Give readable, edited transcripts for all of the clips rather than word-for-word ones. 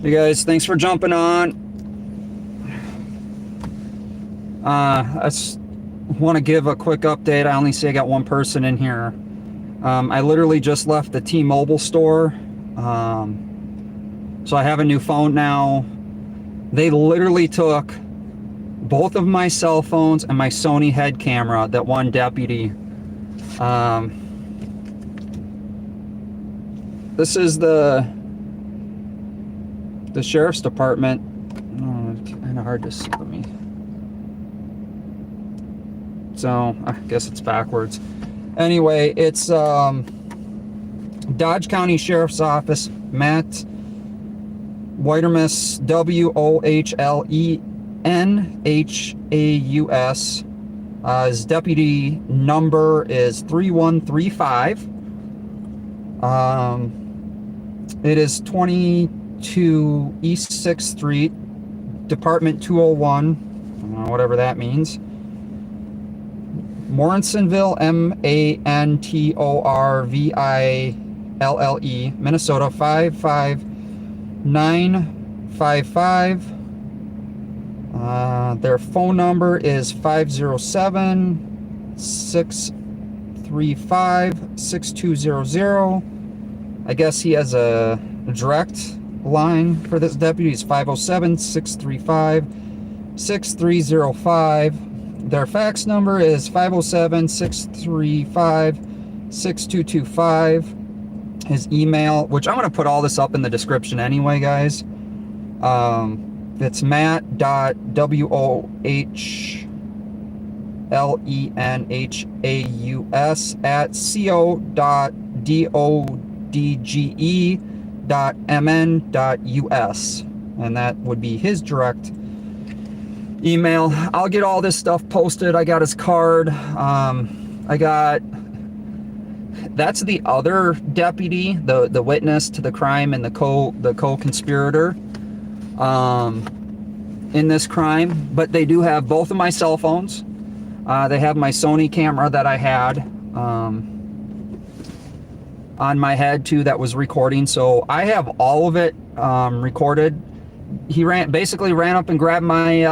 Hey guys, thanks for jumping on. I just want to give a quick update. I only see I got one person in here. I literally just left the T-Mobile store. So I have a new phone now. They literally took both of my cell phones and my Sony head camera, that one deputy. This is the sheriff's department. Oh, it's kind of hard to see me. So I guess it's backwards. Anyway, it's Dodge County Sheriff's Office. Matt Whitermus, WOHLENHAUS. His deputy number is 3135. It is 22 East 6th Street, Department 201, whatever that means. Morrisonville, MANTORVILLE, Minnesota 55955. Their phone number is 507-635-6200. I guess he has a direct line for this deputy. It's 507-635-6305. Their fax number is 507-635-6225. His email, which I'm going to put all this up in the description anyway, guys. It's matt.wohlenhauss@co.dodge.mn.us, and that would be his direct email. I'll get all this stuff posted. I got his card. That's the other deputy, the witness to the crime and the co-conspirator in this crime. But they do have both of my cell phones. They have my Sony camera that I had on my head too, that was recording. So I have all of it recorded. He basically ran up and grabbed my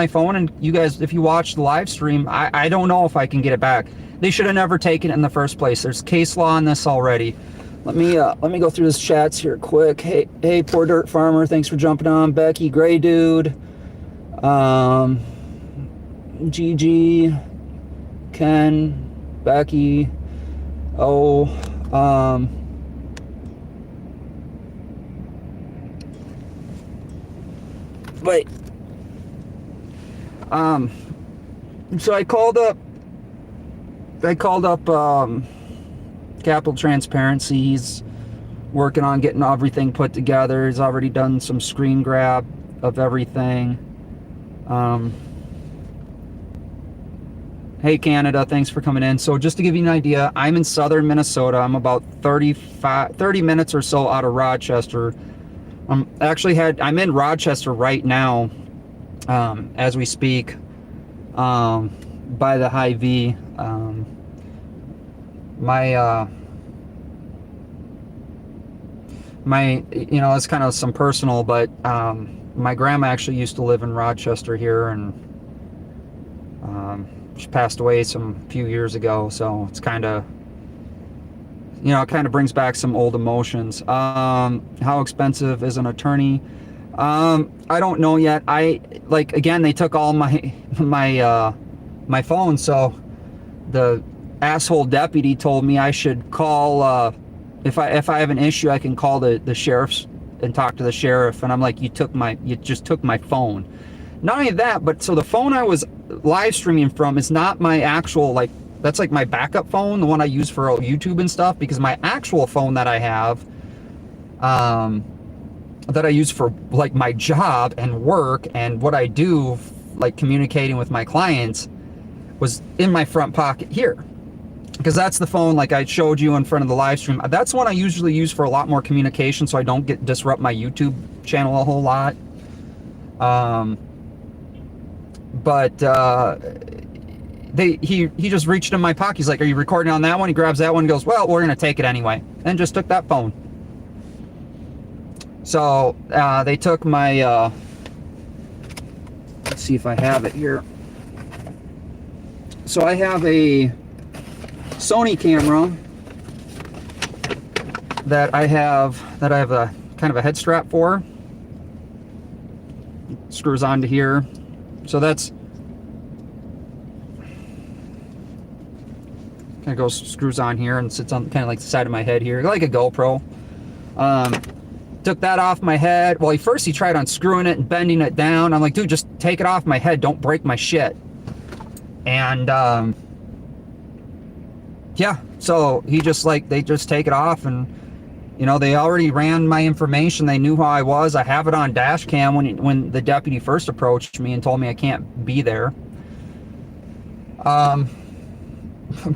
phone, and you guys, if you watch the live stream, I don't know if I can get it back. They should have never taken it in the first place. There's case law on this already. Let me go through this chats here quick. Hey, Poor Dirt Farmer, thanks for jumping on. Becky, Gray Dude, GG, Ken, Becky, wait. So I called up Capital Transparency. He's working on getting everything put together. He's already done some screen grab of everything. Hey Canada, thanks for coming in. So just to give you an idea, I'm in southern Minnesota. I'm about 30 minutes or so out of Rochester. I'm in Rochester right now, as we speak, by the Hy-Vee. It's kind of some personal, but my grandma actually used to live in Rochester here, and she passed away some few years ago. So it's kind of, it kind of brings back some old emotions. How expensive is an attorney? I don't know yet. Again, they took all my phone, so the asshole deputy told me I should call, if I have an issue, I can call the sheriff's and talk to the sheriff. And I'm like, you just took my phone. Not only that, but so the phone I was live streaming from is not my actual, that's like my backup phone, the one I use for YouTube and stuff, because my actual phone that I have, that I use for like my job and work and what I do, like communicating with my clients, was in my front pocket here. Because that's the phone, like I showed you in front of the live stream. That's one I usually use for a lot more communication, so I don't disrupt my YouTube channel a whole lot. He just reached in my pocket. He's like, "Are you recording on that one?" He grabs that one and goes, "Well, we're gonna take it anyway," and just took that phone. So they took my, let's see if I have it here. So I have a Sony camera that I have a kind of a head strap for. It screws onto here. So that's kind of goes, screws on here and sits on kind of like the side of my head here, like a GoPro. Took that off my head. Well, first he tried unscrewing it and bending it down. I'm like, dude, just take it off my head. Don't break my shit. And yeah, so he just like, they just take it off, and you know, they already ran my information. They knew who I was. I have it on dash cam when the deputy first approached me and told me I can't be there.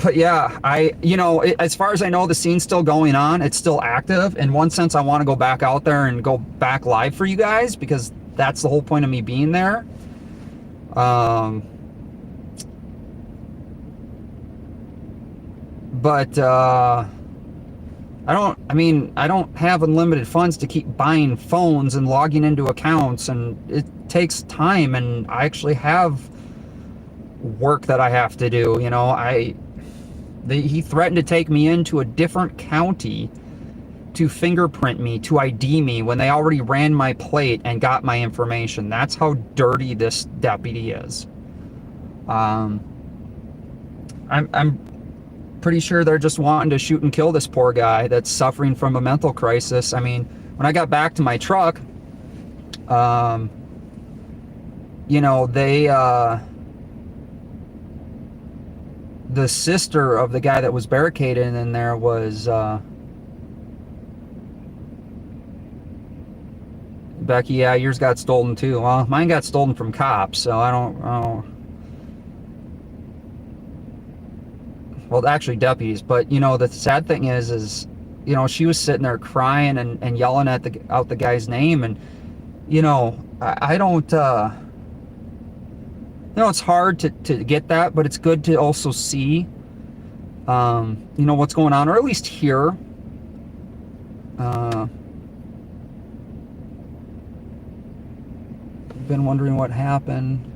But yeah, you know, as far as I know, the scene's still going on. It's still active. In one sense, I want to go back out there and go back live for you guys, because that's the whole point of me being there. But I don't have unlimited funds to keep buying phones and logging into accounts, and it takes time, and I actually have work that I have to do. You know, he threatened to take me into a different county to fingerprint me, to ID me, when they already ran my plate and got my information. That's how dirty this deputy is. I'm pretty sure they're just wanting to shoot and kill this poor guy that's suffering from a mental crisis. I mean, when I got back to my truck, you know, the sister of the guy that was barricaded in there was, Becky, yeah, yours got stolen too. Well, mine got stolen from cops, so I don't know. Well, actually deputies, but you know, the sad thing is, you know, she was sitting there crying and yelling out the guy's name, and you know, I don't, you know, it's hard to get that, but it's good to also see, you know, what's going on, or at least hear. Been wondering what happened.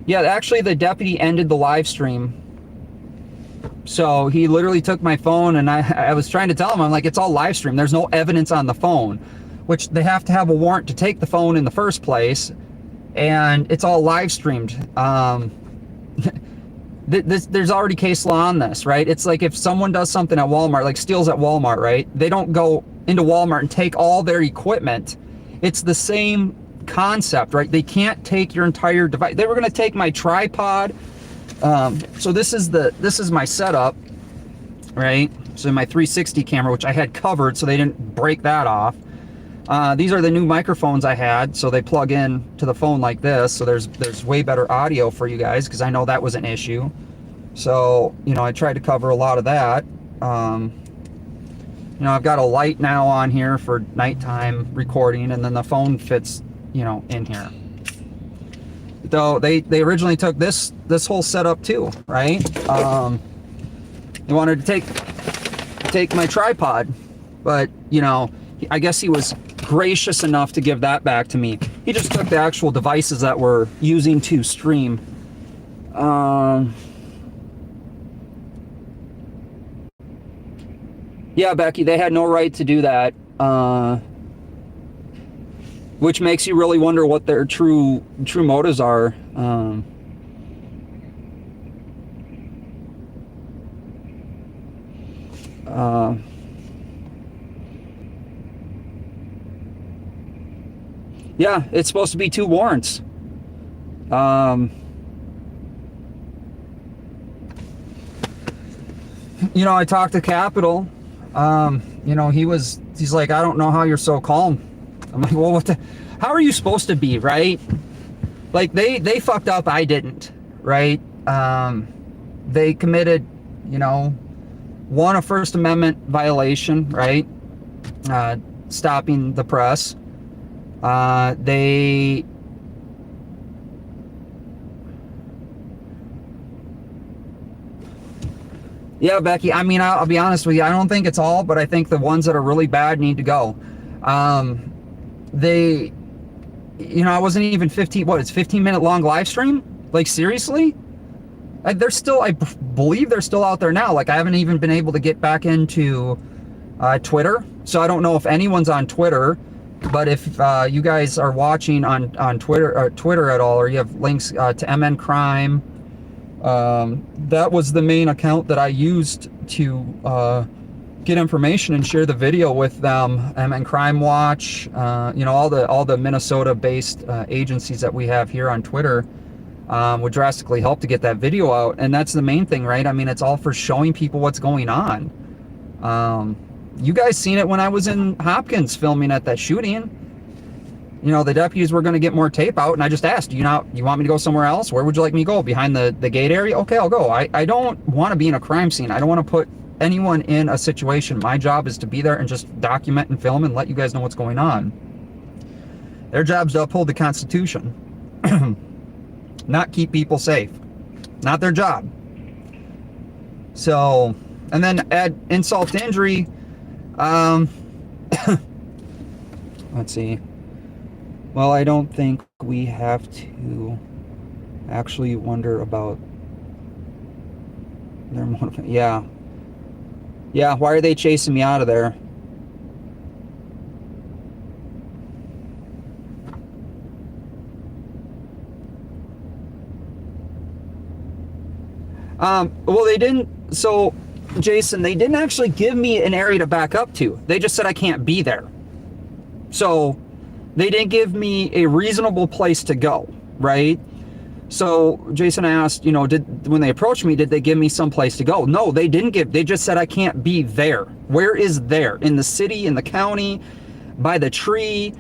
Yeah, actually the deputy ended the live stream. So he literally took my phone, and I was trying to tell him, I'm like, it's all live stream. There's no evidence on the phone, which they have to have a warrant to take the phone in the first place. And it's all live streamed. There's already case law on this, right? It's like if someone does something at Walmart, like steals at Walmart, right? They don't go into Walmart and take all their equipment. It's the same concept, right? They can't take your entire device. They were going to take my tripod. So this is my setup, right? So my 360 camera, which I had covered, so they didn't break that off. These are the new microphones I had, so they plug in to the phone like this, so there's way better audio for you guys, because I know that was an issue. So, you know, I tried to cover a lot of that. You know, I've got a light now on here for nighttime recording, and then the phone fits, you know, in here. Though they originally took this whole setup too, right? They wanted to take my tripod, but you know, I guess he was gracious enough to give that back to me. He just took the actual devices that we're using to stream. Yeah, Becky, they had no right to do that. Which makes you really wonder what their true motives are. Yeah, it's supposed to be 2 warrants. You know, I talked to Capital. You know, he's like, I don't know how you're so calm. I'm like, well, how are you supposed to be, right? Like, they fucked up, I didn't, right? They committed, you know, one, a First Amendment violation, right? Stopping the press. They Yeah, Becky, I mean, I'll be honest with you. I don't think it's all, but I think the ones that are really bad need to go. They, I wasn't even 15, what, it's 15-minute long live stream? Like, seriously? They're still, I believe they're still out there now. Like, I haven't even been able to get back into Twitter. So I don't know if anyone's on Twitter, but if you guys are watching on Twitter at all, or you have links to MN Crime, that was the main account that I used to get information and share the video with them. MN Crime Watch, all the Minnesota-based agencies that we have here on Twitter would drastically help to get that video out. And that's the main thing, right? I mean, it's all for showing people what's going on. You guys seen it when I was in Hopkins filming at that shooting. The deputies were going to get more tape out, and I just asked, you want me to go somewhere else? Where would you like me to go? Behind the gate area? Okay, I'll go. I don't want to be in a crime scene. I don't want to put anyone in a situation. My job is to be there and just document and film and let you guys know what's going on. Their job's to uphold the Constitution, not keep people safe. Not their job. So, and then add insult to injury. Let's see. Well, I don't think we have to actually wonder about their motive. Yeah. Yeah, why are they chasing me out of there? Well, they didn't, so, Jason, they didn't actually give me an area to back up to. They just said I can't be there. So, they didn't give me a reasonable place to go, right? So, Jason asked, when they approached me, did they give me some place to go? No, they didn't they just said I can't be there. Where is there? In the city, in the county, by the tree,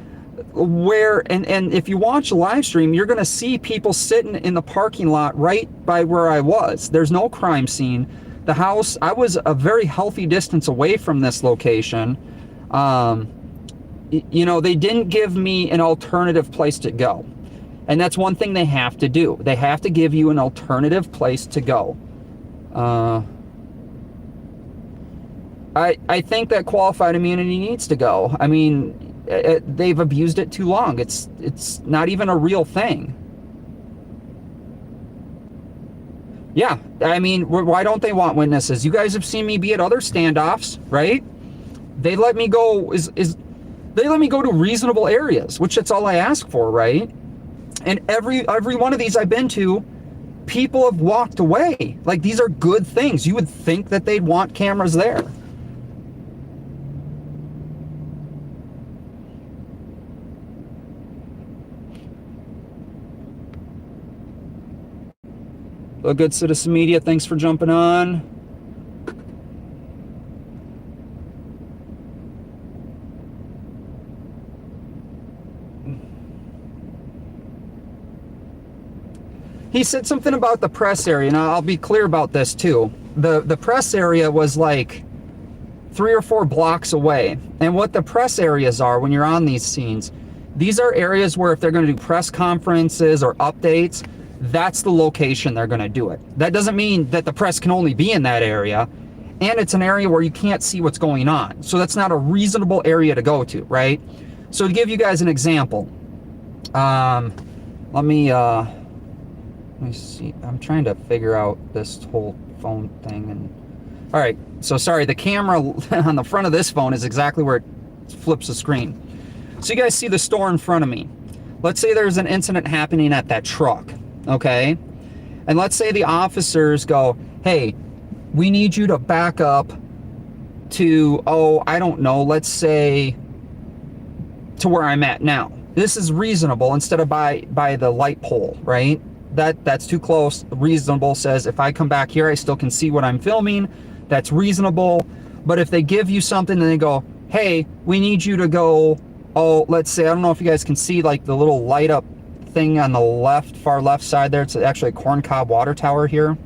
where, and if you watch the live stream, you're going to see people sitting in the parking lot right by where I was. There's no crime scene. The house, I was a very healthy distance away from this location. They didn't give me an alternative place to go. And that's one thing they have to do. They have to give you an alternative place to go. I think that qualified immunity needs to go. I mean, they've abused it too long. It's not even a real thing. Yeah, I mean, why don't they want witnesses? You guys have seen me be at other standoffs, right? They let me go they let me go to reasonable areas, which that's all I ask for, right? And every one of these I've been to, people have walked away. Like, these are good things. You would think that they'd want cameras there. A good citizen media, thanks for jumping on. He said something about the press area, and I'll be clear about this too. The press area was like 3 or 4 blocks away. And what the press areas are when you're on these scenes, these are areas where if they're going to do press conferences or updates, that's the location they're going to do it. That doesn't mean that the press can only be in that area, and it's an area where you can't see what's going on. So that's not a reasonable area to go to, right? So to give you guys an example, let me see. I'm trying to figure out this whole phone thing. And all right, so sorry, the camera on the front of this phone is exactly where it flips the screen. So you guys see the store in front of me. Let's say there's an incident happening at that truck, okay? And let's say the officers go, hey, we need you to back up to, I don't know, let's say to where I'm at now. This is reasonable instead of by the light pole, right? That's too close. Reasonable says if I come back here, I still can see what I'm filming. That's reasonable. But if they give you something and they go, hey, we need you to go, let's say, I don't know if you guys can see like the little light up thing on the far left side there. It's actually a corncob water tower here.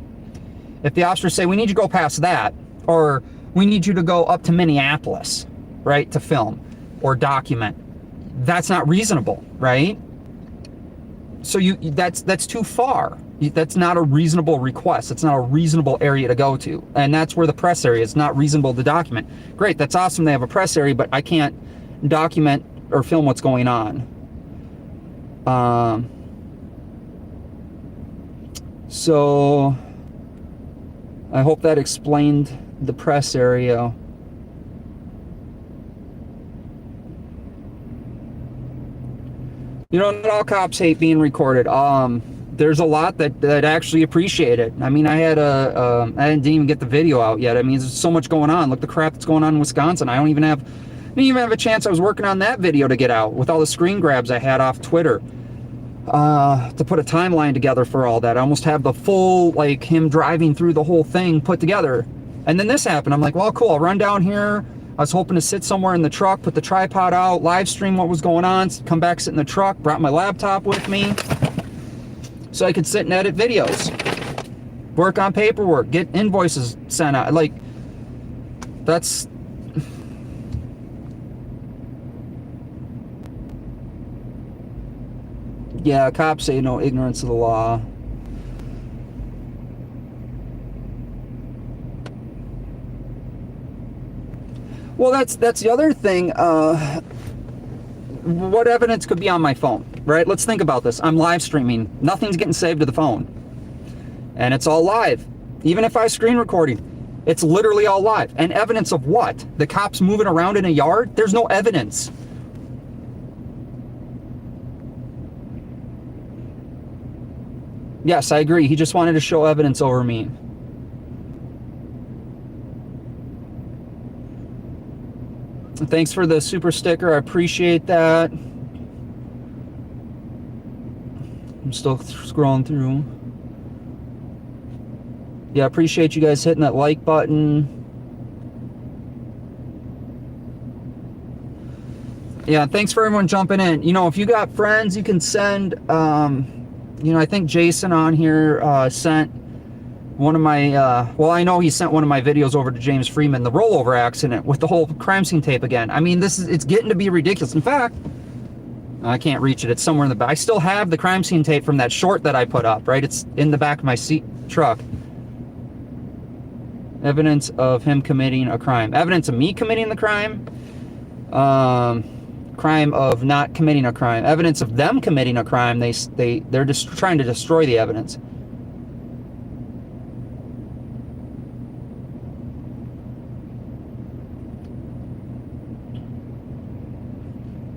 If the officers say, we need you to go past that, or we need you to go up to Minneapolis, right, to film or document, that's not reasonable, right? So that's too far. That's not a reasonable request. It's not a reasonable area to go to. And that's where the press area is not reasonable to document. Great, that's awesome they have a press area, but I can't document or film what's going on. So I hope that explained the press area. You know, not all cops hate being recorded. There's a lot that actually appreciate it. I mean, I didn't even get the video out yet. I mean, there's so much going on. Look the crap that's going on in Wisconsin. I didn't even have a chance. I was working on that video to get out with all the screen grabs I had off Twitter to put a timeline together for all that. I almost have the full, like, him driving through the whole thing put together. And then this happened. I'm like, well, cool. I'll run down here. I was hoping to sit somewhere in the truck, put the tripod out, live stream what was going on, come back, sit in the truck, brought my laptop with me so I could sit and edit videos, work on paperwork, get invoices sent out. Like, that's... Yeah, cops say no ignorance of the law. Well, that's the other thing. What evidence could be on my phone, right? Let's think about this. I'm live streaming. Nothing's getting saved to the phone. And it's all live. Even if I screen recording, it's literally all live. And evidence of what? The cops moving around in a yard? There's no evidence. Yes, I agree. He just wanted to show evidence over me. Thanks for the super sticker. I appreciate that. I'm still scrolling through. Yeah, I appreciate you guys hitting that like button. Yeah, thanks for everyone jumping in. You know, if you got friends, you can send, you know, I think Jason on here sent one of my, well, I know he sent one of my videos over to James Freeman, the rollover accident with the whole crime scene tape again. I mean, it's getting to be ridiculous. In fact, I can't reach it. It's somewhere in the back. I still have the crime scene tape from that short that I put up, right? It's in the back of my truck. Evidence of him committing a crime. Evidence of me committing the crime. Crime of not committing a crime. Evidence of them committing a crime. They're just trying to destroy the evidence.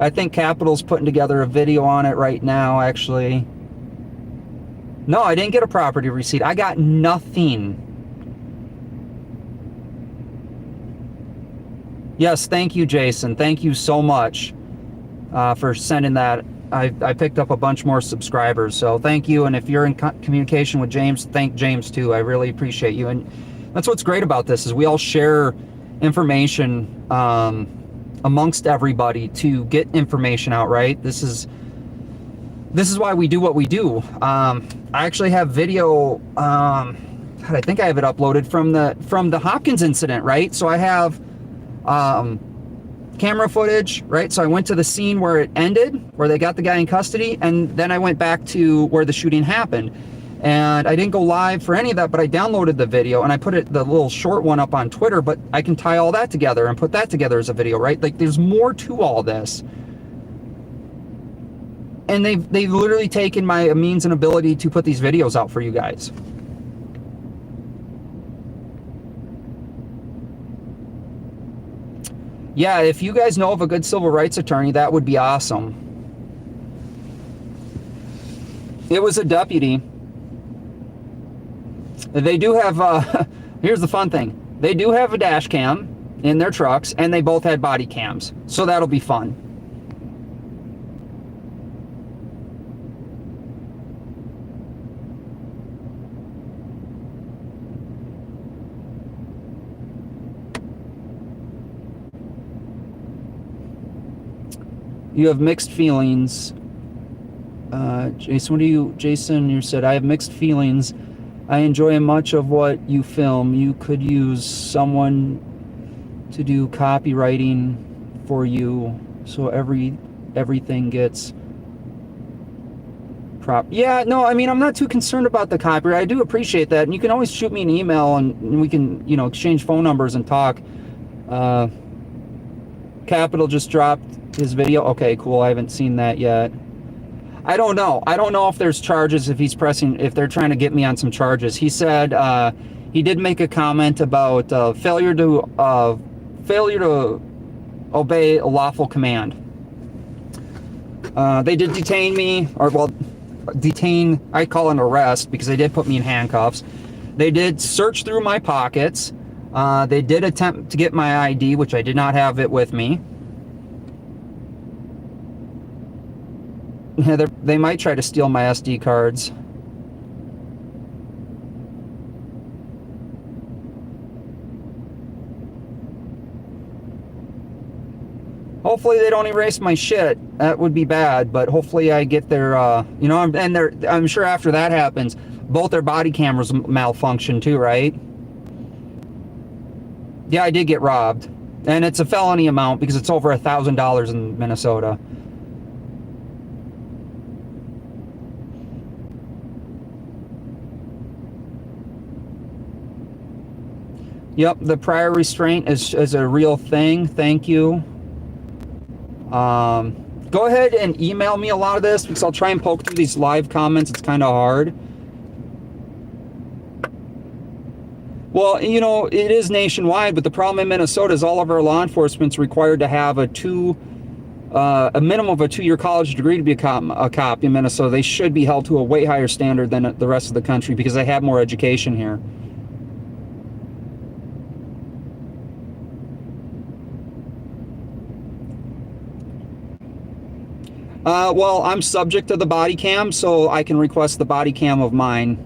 I think Capitol's putting together a video on it right now, actually. No, I didn't get a property receipt. I got nothing. Yes, thank you, Jason. Thank you so much for sending that. I picked up a bunch more subscribers, so thank you. And if you're in communication with James, thank James too. I really appreciate you. And that's what's great about this, is we all share information amongst everybody to get information out, right? This is why we do what we do. I actually have video, I think I have it uploaded from the Hopkins incident, right? So I have camera footage, right? So I went to the scene where it ended, where they got the guy in custody, and then I went back to where the shooting happened. And I didn't go live for any of that, but I downloaded the video and I put the little short one up on Twitter, but I can tie all that together and put that together as a video, right? Like, there's more to all this. And they've literally taken my means and ability to put these videos out for you guys. Yeah, if you guys know of a good civil rights attorney, that would be awesome. It was a deputy. They do have, here's the fun thing. They do have a dash cam in their trucks, and they both had body cams. So that'll be fun. You have mixed feelings. Jason, you said, I have mixed feelings. I enjoy much of what you film. You could use someone to do copywriting for you, so everything gets prop. Yeah, no, I mean, I'm not too concerned about the copyright. I do appreciate that. And you can always shoot me an email and we can, you know, exchange phone numbers and talk. Capital just dropped his video. Okay, cool. I haven't seen that yet. I don't know. I don't know if there's charges, if they're trying to get me on some charges. He said, he did make a comment about failure to obey a lawful command. They did detain me, or well, I call an arrest because they did put me in handcuffs. They did search through my pockets. They did attempt to get my ID, which I did not have it with me. They might try to steal my SD cards. Hopefully they don't erase my shit. That would be bad, but hopefully I get their, you know, and I'm sure after that happens, both their body cameras malfunction too, right? Yeah, I did get robbed. And it's a felony amount because it's over $1,000 in Minnesota. Yep, the prior restraint is a real thing. Thank you. Go ahead and email me a lot of this because I'll try and poke through these live comments. It's kind of hard. Well, you know, it is nationwide, but the problem in Minnesota is all of our law enforcement's required to have a minimum of a 2-year college degree to be a cop in Minnesota. They should be held to a way higher standard than the rest of the country because they have more education here. Well, I'm subject to the body cam, so I can request the body cam of mine.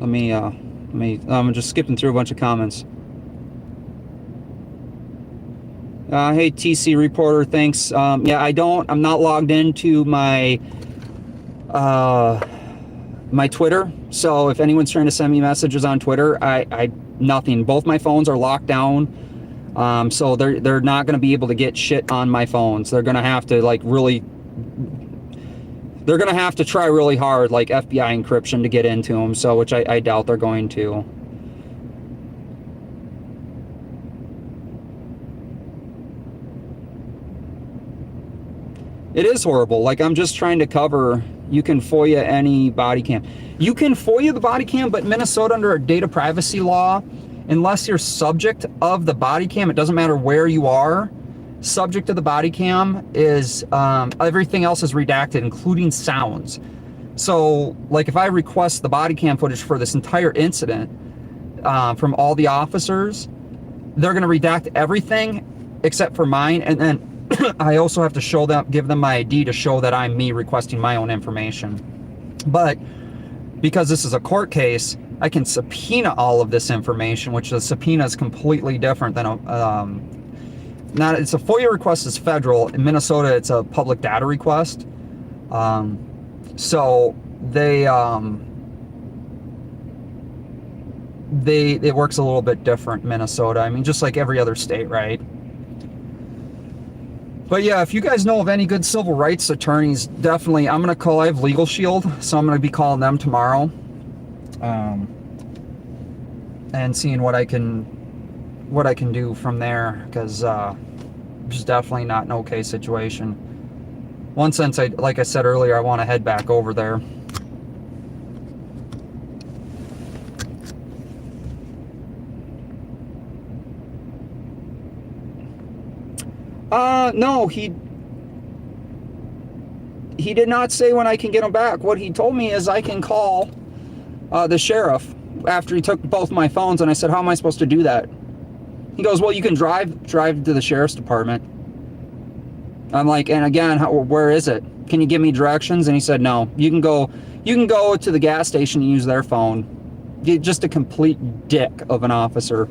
I'm just skipping through a bunch of comments. Hey, TC reporter, thanks. Yeah, I'm not logged into my Twitter. So if anyone's trying to send me messages on Twitter, nothing. Both my phones are locked down. So they're not going to be able to get shit on my phones. They're going to have to they're going to have to try really hard, like FBI encryption, to get into them. So, which I doubt they're going to. It is horrible. Like, I'm just trying to cover. You can FOIA any body cam. You can FOIA the body cam, but Minnesota, under a data privacy law, unless you're subject of the body cam, it doesn't matter where you are. Subject to the body cam is everything else is redacted, including sounds. So, like, if I request the body cam footage for this entire incident from all the officers, they're going to redact everything except for mine, and then I also have to give them my ID to show that I'm me requesting my own information. But because this is a court case, I can subpoena all of this information, which the subpoena is completely different than it's a FOIA request is federal. In Minnesota, it's a public data request. So it works a little bit different in Minnesota. I mean, just like every other state, right? But yeah, if you guys know of any good civil rights attorneys, definitely, I have Legal Shield, so I'm going to be calling them tomorrow. And seeing what I can do from there, because it's definitely not an okay situation. One sense, like I said earlier, I want to head back over there. No, he did not say when I can get him back. What he told me is I can call the sheriff after he took both my phones, and I said, how am I supposed to do that? He goes, well, you can drive to the sheriff's department. I'm like, and again, where is it? Can you give me directions? And he said, no, you can go to the gas station and use their phone. Just a complete dick of an officer,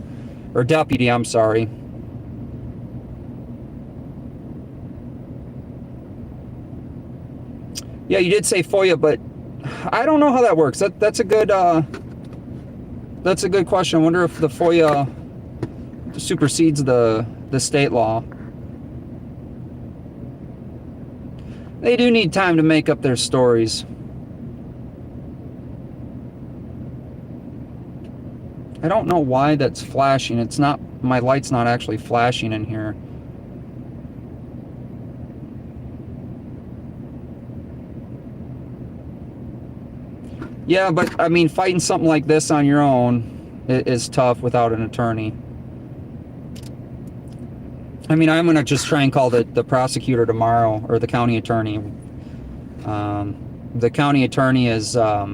or deputy, I'm sorry. Yeah, you did say FOIA, but I don't know how that works. That's a good question. I wonder if the FOIA supersedes the the state law. They do need time to make up their stories. I don't know why that's flashing. It's not, my light's not actually flashing in here. Yeah, but I mean, fighting something like this on your own is tough without an attorney. I mean, I'm going to just try and call the prosecutor tomorrow, or the county attorney. The county attorney is, I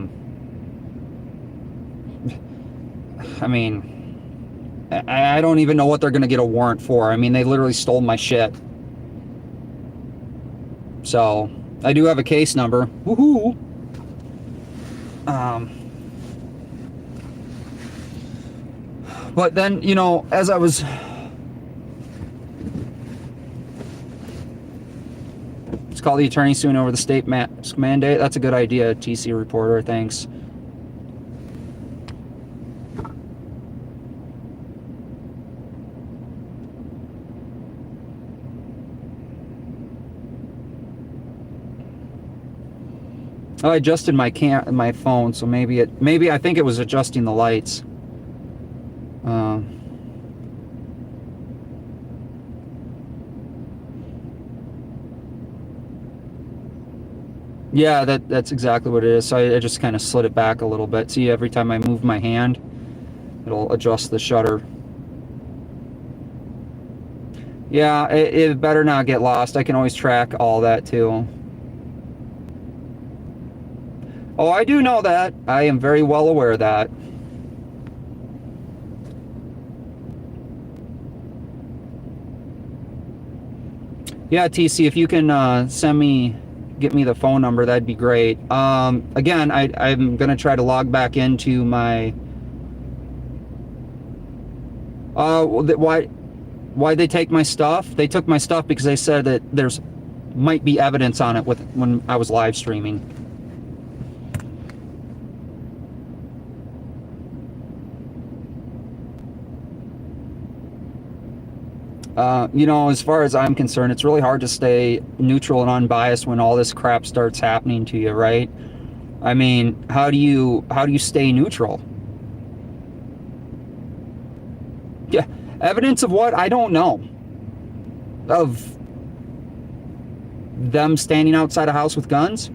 mean, I don't even know what they're going to get a warrant for. I mean, they literally stole my shit. So, I do have a case number. Woohoo! But then, you know, as I was... Let's call the attorney soon over the state mandate. That's a good idea, TC reporter. Thanks. Oh, I adjusted my phone, so maybe I think it was adjusting the lights. Yeah, that's exactly what it is. So I just kind of slid it back a little bit. See, every time I move my hand, it'll adjust the shutter. Yeah, it better not get lost. I can always track all that too. Oh, I do know that. I am very well aware of that. Yeah, TC, if you can get me the phone number, that'd be great. Again, I'm gonna try to log back into my... Why'd they take my stuff? They took my stuff because they said that there's might be evidence on it when I was live streaming. You know, as far as I'm concerned, it's really hard to stay neutral and unbiased when all this crap starts happening to you, right? I mean, how do you stay neutral? Yeah, evidence of what? I don't know. Of them standing outside a house with guns?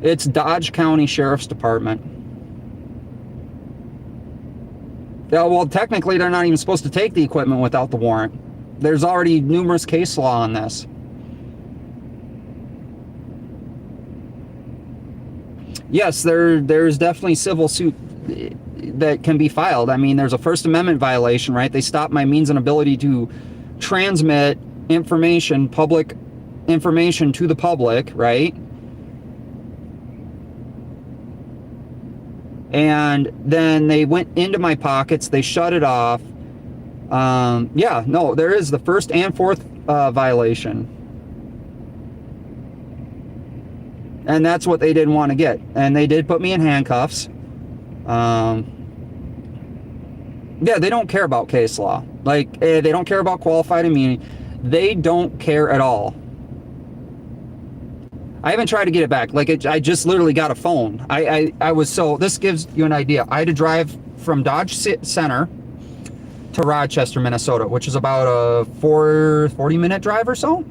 It's Dodge County Sheriff's Department. Yeah, well, technically, they're not even supposed to take the equipment without the warrant. There's already numerous case law on this. Yes, there's definitely civil suit that can be filed. I mean, there's a First Amendment violation, right? They stopped my means and ability to transmit information, public information to the public, right? And then they went into my pockets, they shut it off. Yeah, no, there is the first and fourth violation. And that's what they didn't want to get. And they did put me in handcuffs. Yeah, they don't care about case law. Like, they don't care about qualified immunity. They don't care at all. I haven't tried to get it back. Like, I just literally got a phone. I was, so this gives you an idea. I had to drive from Dodge Center to Rochester, Minnesota, which is about a 40-minute drive or so.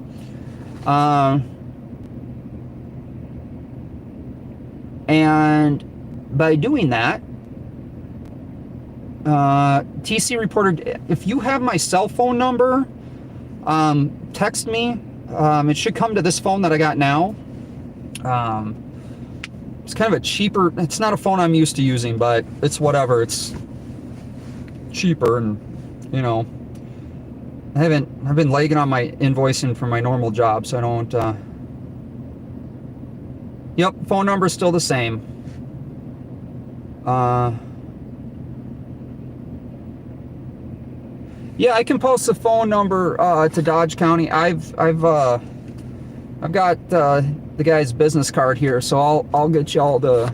And by doing that, TC reported, if you have my cell phone number, text me. It should come to this phone that I got now. It's kind of a cheaper, it's not a phone I'm used to using, but it's whatever, it's cheaper. And you know, I've been lagging on my invoicing for my normal job, so I don't, yep, phone number is still the same. Yeah, I can post the phone number to Dodge County. I've got the guy's business card here, so I'll get you all the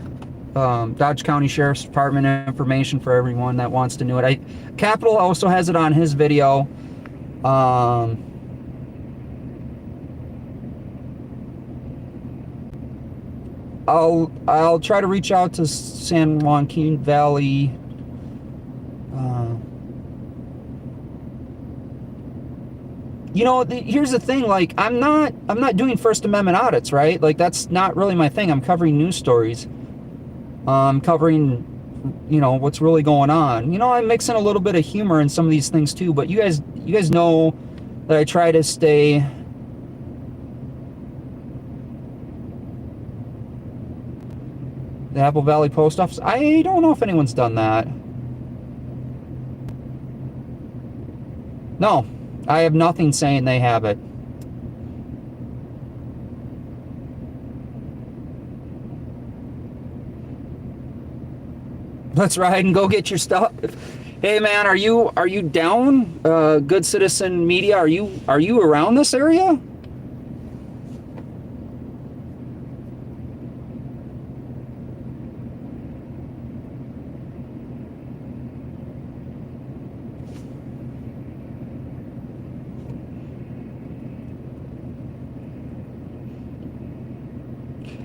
Dodge County Sheriff's Department information for everyone that wants to know it. Capital also has it on his video. Um, I'll try to reach out to San Joaquin Valley. Uh, here's the thing. Like, I'm not doing First Amendment audits, right? Like, that's not really my thing. I'm covering news stories. Covering, what's really going on. I'm mixing a little bit of humor in some of these things too. But you guys know that I try to stay. The Apple Valley Post Office. I don't know if anyone's done that. No, I have nothing saying they have it. Let's ride and go get your stuff. Hey man, are you down? Good Citizen Media, are you around this area?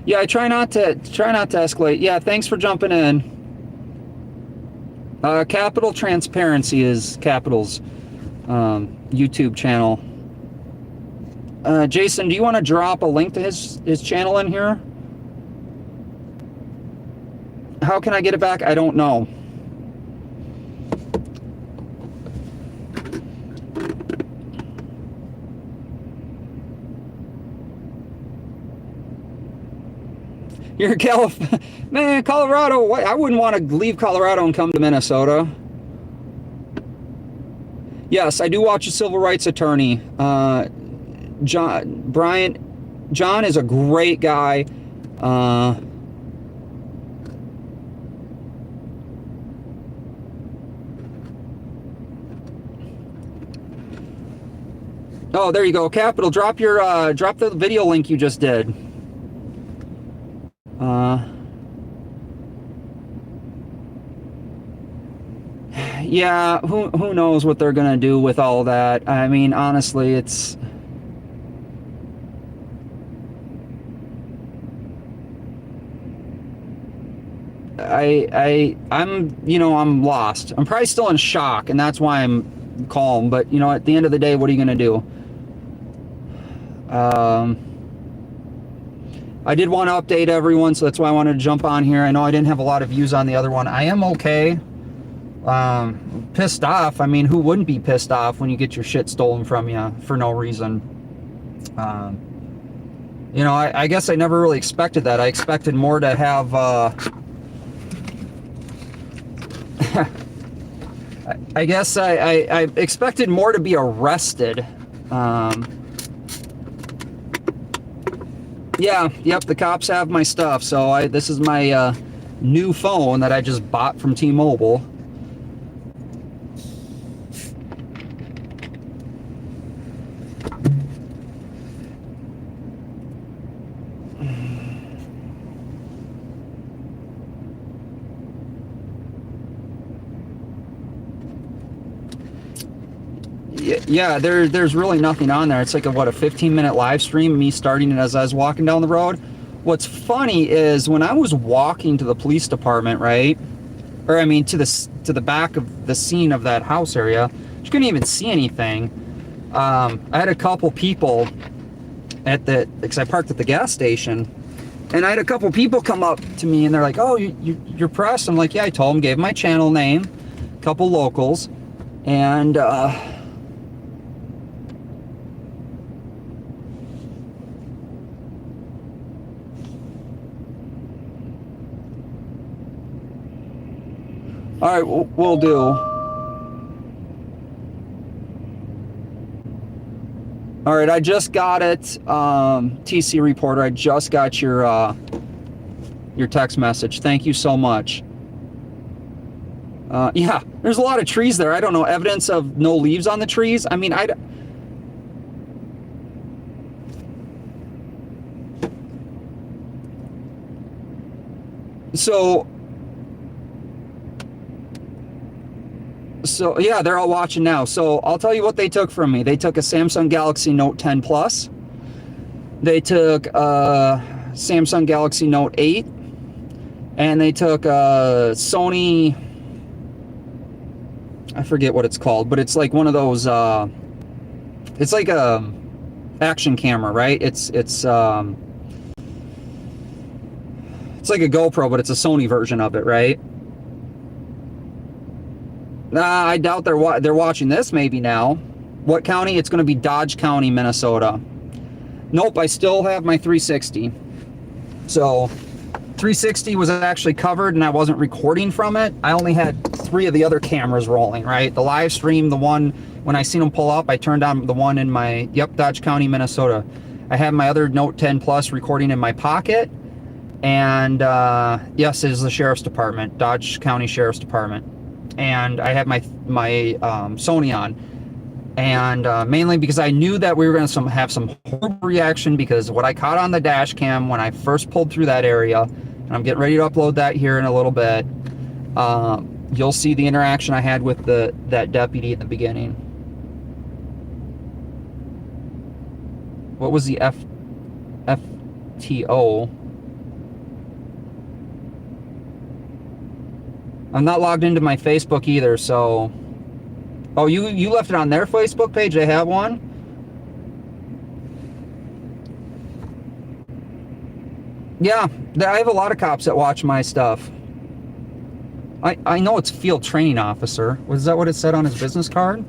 Yeah, I try not to escalate. Yeah, thanks for jumping in. Capital Transparency is Capital's YouTube channel. Jason, do you want to drop a link to his channel in here? How can I get it back? I don't know. You're man, Colorado. I wouldn't want to leave Colorado and come to Minnesota. Yes, I do watch a civil rights attorney. John is a great guy. Oh, there you go. Capital, drop the video link you just did. Yeah, who knows what they're gonna do with all that. I mean, honestly, it's I'm lost. I'm probably still in shock, and that's why I'm calm. But at the end of the day, what are you gonna do? I did want to update everyone, so that's why I wanted to jump on here. I know I didn't have a lot of views on the other one. I am okay. Pissed off. I mean, who wouldn't be pissed off when you get your shit stolen from you for no reason? I guess I never really expected that. I expected more to have, I guess I expected more to be arrested. Yeah, yep, the cops have my stuff. So this is my new phone that I just bought from T-Mobile. Yeah, there's really nothing on there. It's like a 15-minute live stream, me starting it as I was walking down the road. What's funny is when I was walking to the police department, right? Or I mean to the back of the scene of that house area, you couldn't even see anything. I had a couple people because I parked at the gas station, and I had a couple people come up to me and they're like, "Oh, you're press?" I'm like, "Yeah." I told them, gave my channel name, a couple locals, and all right, we'll do. All right, I just got it, TC Reporter. I just got your text message. Thank you so much. Yeah, there's a lot of trees there. I don't know, evidence of no leaves on the trees. I mean, So So yeah, they're all watching now. So I'll tell you what they took from me. They took a Samsung Galaxy Note 10 Plus. They took a Samsung Galaxy Note 8. And they took a Sony, I forget what it's called, but it's like one of those, it's like a action camera, right? It's like a GoPro, but it's a Sony version of it, right? I doubt they're watching this maybe now. What county? It's going to be Dodge County, Minnesota. Nope, I still have my 360. So 360 was actually covered and I wasn't recording from it. I only had 3 of the other cameras rolling, right? The live stream, the one, when I seen them pull up, I turned on the one in my, yep, Dodge County, Minnesota. I have my other Note 10 Plus recording in my pocket. And yes, it is the Sheriff's Department, Dodge County Sheriff's Department. And I had my Sony on, and mainly because I knew that we were going to have some horrible reaction, because what I caught on the dash cam when I first pulled through that area, and I'm getting ready to upload that here in a little bit, you'll see the interaction I had with that deputy at the beginning. What was the FTO? I'm not logged into my Facebook either, so... Oh, you left it on their Facebook page? They have one? Yeah, I have a lot of cops that watch my stuff. I know it's field training officer. Was that what it said on his business card?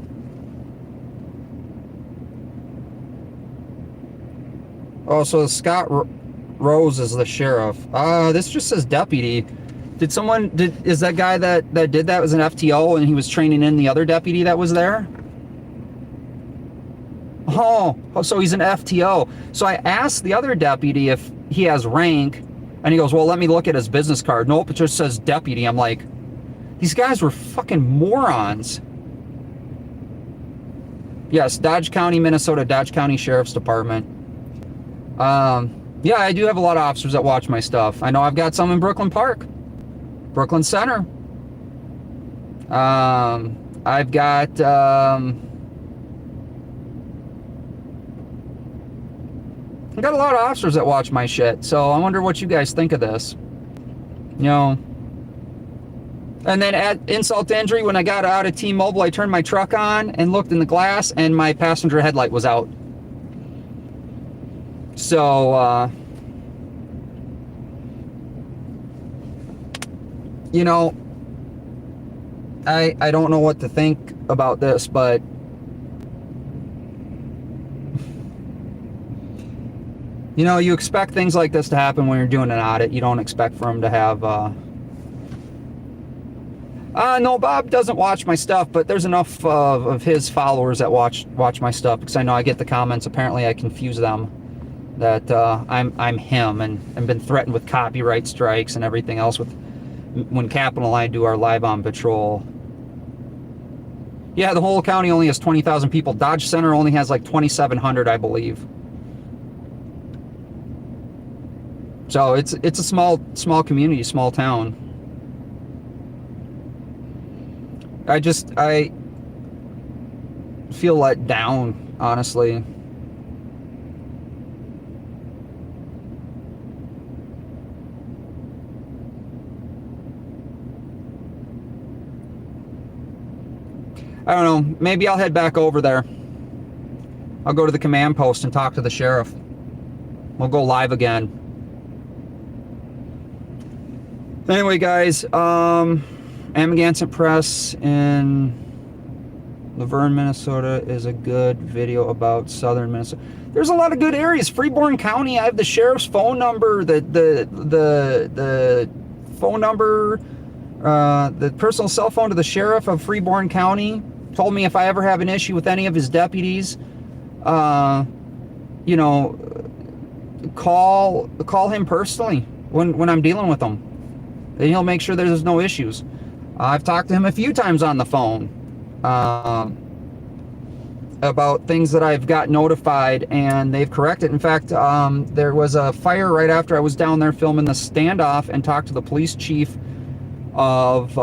Oh, so Scott Rose is the sheriff. This just says deputy. Is that guy that did that was an FTO and he was training in the other deputy that was there? Oh, so he's an FTO. So I asked the other deputy if he has rank, and he goes, well, let me look at his business card. Nope, it just says deputy. I'm like, these guys were fucking morons. Yes, Dodge County, Minnesota, Dodge County Sheriff's Department. Yeah, I do have a lot of officers that watch my stuff. I know I've got some in Brooklyn Park. Brooklyn Center. I've got a lot of officers that watch my shit, so I wonder what you guys think of this. You know. And then at insult to injury, when I got out of T-Mobile, I turned my truck on and looked in the glass, and my passenger headlight was out. So, you know, I don't know what to think about this, but you know, you expect things like this to happen when you're doing an audit. You don't expect for them to have no, Bob doesn't watch my stuff, but there's enough of his followers that watch my stuff, because I know I get the comments. Apparently I confuse them that I'm him, and been threatened with copyright strikes and everything else with when Capital and I do our live on patrol. Yeah, the whole county only has 20,000 people. Dodge Center only has like 2,700, I believe. So it's a small community, small town. I feel let down, honestly. I don't know, maybe I'll head back over there. I'll go to the command post and talk to the sheriff. We'll go live again. Anyway, guys, Amagansett Press in Laverne, Minnesota is a good video about southern Minnesota. There's a lot of good areas. Freeborn County, I have the sheriff's phone number, the phone number, the personal cell phone to the sheriff of Freeborn County. Told me if I ever have an issue with any of his deputies, you know, call him personally when I'm dealing with them. And he'll make sure there's no issues. I've talked to him a few times on the phone about things that I've got notified, and they've corrected. In fact, there was a fire right after I was down there filming the standoff, and talked to the police chief of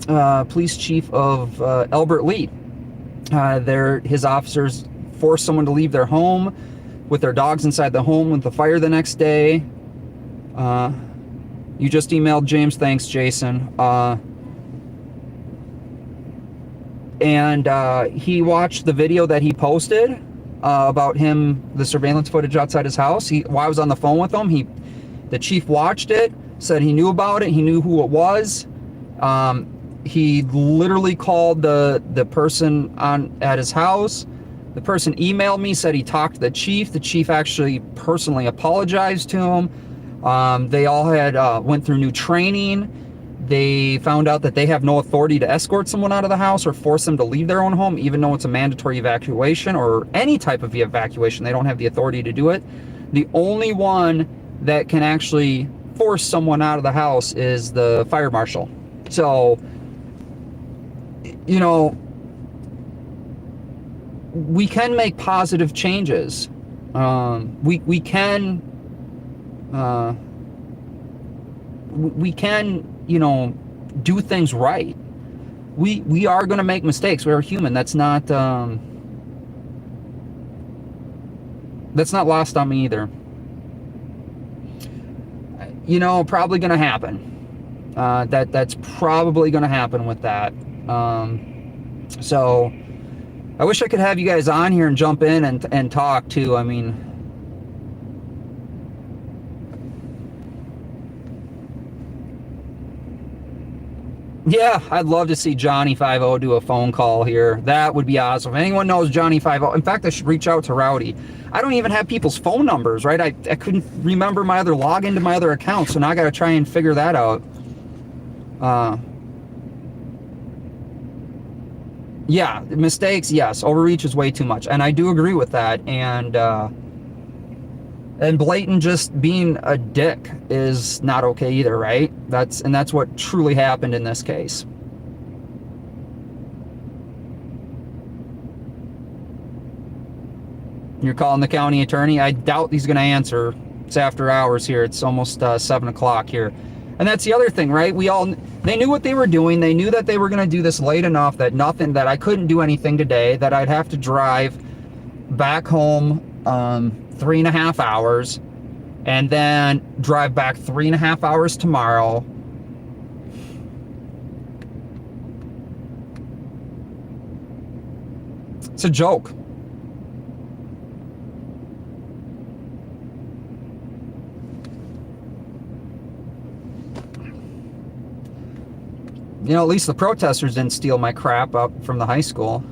police chief of Albert Lee. His officers forced someone to leave their home with their dogs inside the home with the fire the next day. You just emailed James. Thanks, Jason. And he watched the video that he posted about him, the surveillance footage outside his house. While I was on the phone with him, the chief watched it, said he knew about it, he knew who it was. He literally called the person at his house. The person emailed me, said he talked to the chief. The chief actually personally apologized to him. They all had went through new training. They found out that they have no authority to escort someone out of the house or force them to leave their own home, even though it's a mandatory evacuation or any type of evacuation. They don't have the authority to do it. The only one that can actually force someone out of the house is the fire marshal. So, you know, we can make positive changes. We can, you know, do things right. We are going to make mistakes. We're human. That's not lost on me either. You know, probably going to happen. That's probably going to happen with that. So I wish I could have you guys on here and jump in and talk too. I mean, yeah, I'd love to see Johnny 50 do a phone call here. That would be awesome. If anyone knows Johnny 50, in fact, I should reach out to Rowdy. I don't even have people's phone numbers, right? I couldn't remember my other login to my other account, so now I got to try and figure that out. Yeah, mistakes, yes. Overreach is way too much, and I do agree with that. And blatant just being a dick is not okay either, right? That's what truly happened in this case. You're calling the county attorney? I doubt he's going to answer. It's after hours here. It's almost 7 o'clock here. And that's the other thing, right? They knew what they were doing. They knew that they were going to do this late enough that I couldn't do anything today, that I'd have to drive back home 3.5 hours and then drive back 3.5 hours tomorrow. It's a joke. You know, at least the protesters didn't steal my crap up from the high school.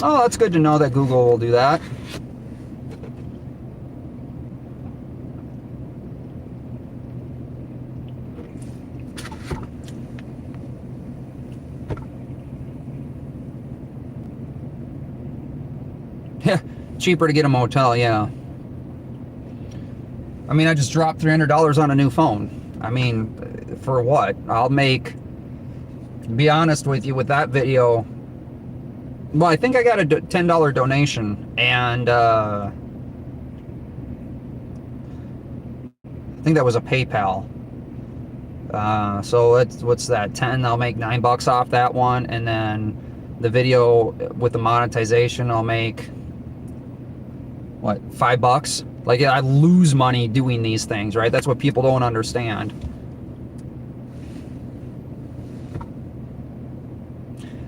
Oh, that's good to know that Google will do that. Yeah, cheaper to get a motel, yeah. I mean, I just dropped $300 on a new phone. I mean, for what? I'll make, to be honest with you, with that video, well, I think I got a $10 donation, and I think that was a PayPal. So what's that? 10. I'll make $9 off that one, and then the video with the monetization, I'll make what, $5? Like, I lose money doing these things, right? That's what people don't understand.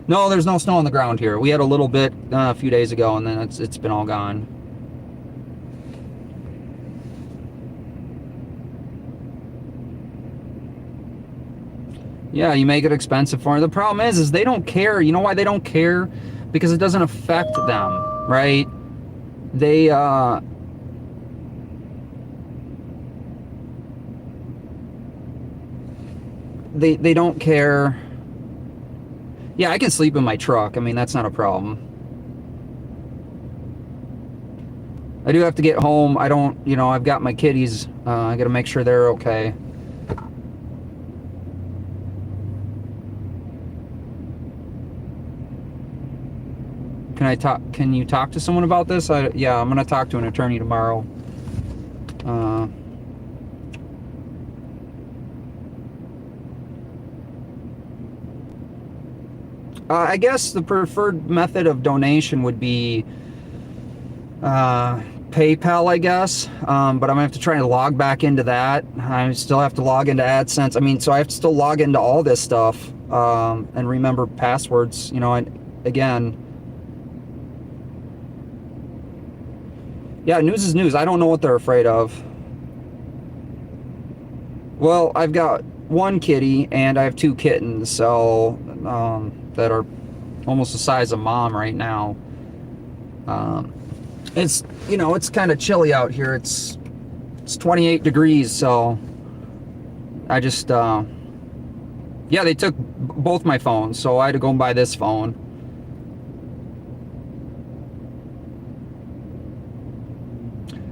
No, there's no snow on the ground here. We had a little bit a few days ago, and then it's been all gone. Yeah, you make it expensive for them. The problem is they don't care. You know why they don't care? Because it doesn't affect them, right? They don't care. Yeah, I can sleep in my truck. I mean, that's not a problem. I do have to get home. I don't, you know, I've got my kitties. I got to make sure they're okay. Can you talk to someone about this? Yeah, I'm gonna talk to an attorney tomorrow. I guess the preferred method of donation would be PayPal, I guess. But I'm gonna have to try to log back into that. I still have to log into AdSense. I mean, so I have to still log into all this stuff and remember passwords. You know, and again, yeah, news is news. I don't know what they're afraid of. Well, I've got one kitty and I have 2 kittens, so that are almost the size of Mom right now. It's, you know, it's kind of chilly out here. It's 28 degrees, so I just yeah, they took both my phones, so I had to go and buy this phone.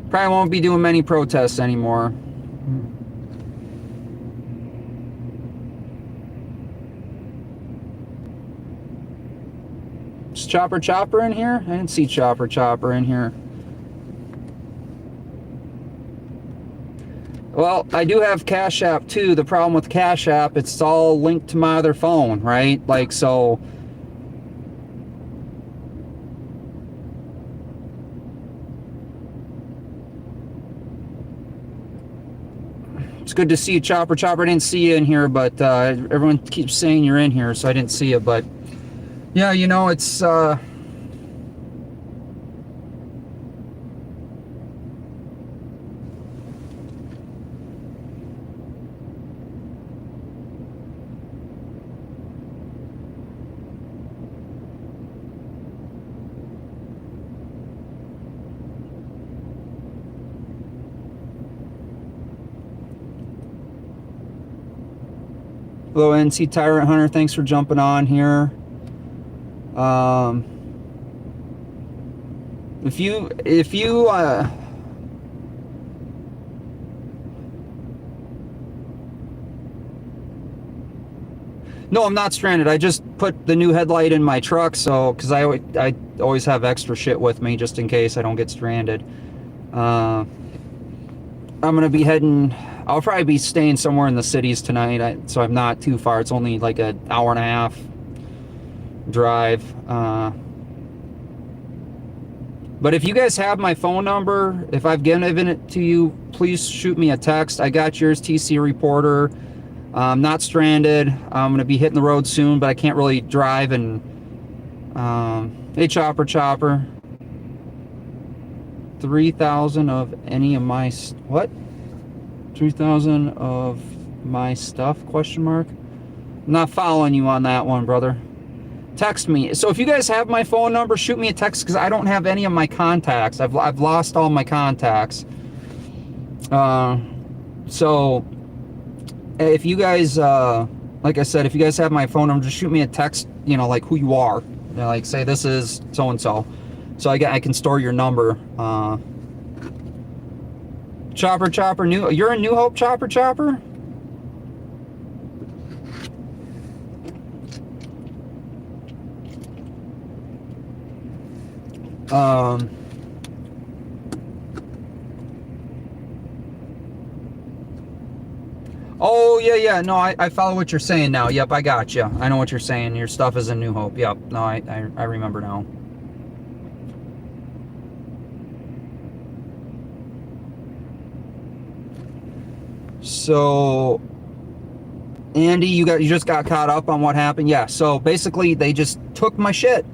Probably won't be doing many protests anymore. Is Chopper in here? I didn't see Chopper in here. Well, I do have Cash App too. The problem with Cash App, it's all linked to my other phone, right? Like, so it's good to see you, Chopper. I didn't see you in here, but everyone keeps saying you're in here, so I didn't see you. But yeah, you know, it's hello, NC Tyrant Hunter. Thanks for jumping on here. If you no, I'm not stranded. I just put the new headlight in my truck, so because I always have extra shit with me just in case I don't get stranded. I'm gonna be heading. I'll probably be staying somewhere in the cities tonight, so I'm not too far. It's only like an hour and a half drive. But if you guys have my phone number, if I've given it to you, please shoot me a text. I got yours, TC Reporter. I'm not stranded. I'm going to be hitting the road soon, but I can't really drive. And hey, Chopper. 3,000 of any of my... What? 3,000 of my stuff, question mark? I'm not following you on that one, brother. Text me. So if you guys have my phone number, shoot me a text, because I don't have any of my contacts. I've lost all my contacts. So if you guys, like I said, if you guys have my phone number, just shoot me a text, you know, like who you are. You know, like say this is so-and-so. So I can store your number. Chopper, you're in New Hope, Chopper? Oh, yeah, no, I follow what you're saying now. Yep, I got you. I know what you're saying. Your stuff is in New Hope. Yep, no, I remember now. So, Andy, you just got caught up on what happened? Yeah, so basically they just took my shit.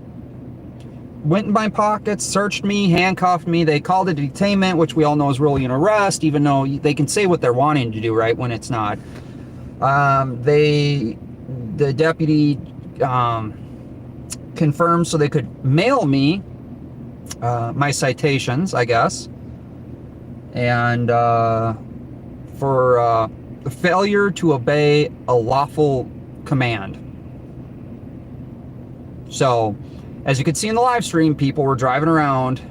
Went in my pockets, searched me, handcuffed me. They called it detainment, which we all know is really an arrest, even though they can say what they're wanting to do, right, when it's not. The deputy confirmed so they could mail me my citations, I guess. And for failure to obey a lawful command. So, as you could see in the live stream, people were driving around.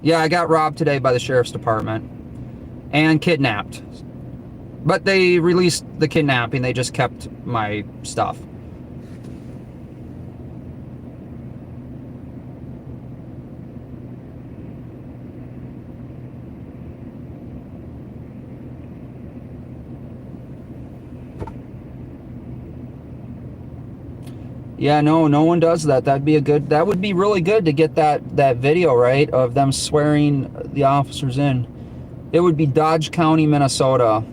Yeah, I got robbed today by the sheriff's department and kidnapped. But they released the kidnapping. They just kept my stuff. Yeah, no, no one does that. That would be really good to get that video, right, of them swearing the officers in. It would be Dodge County, Minnesota.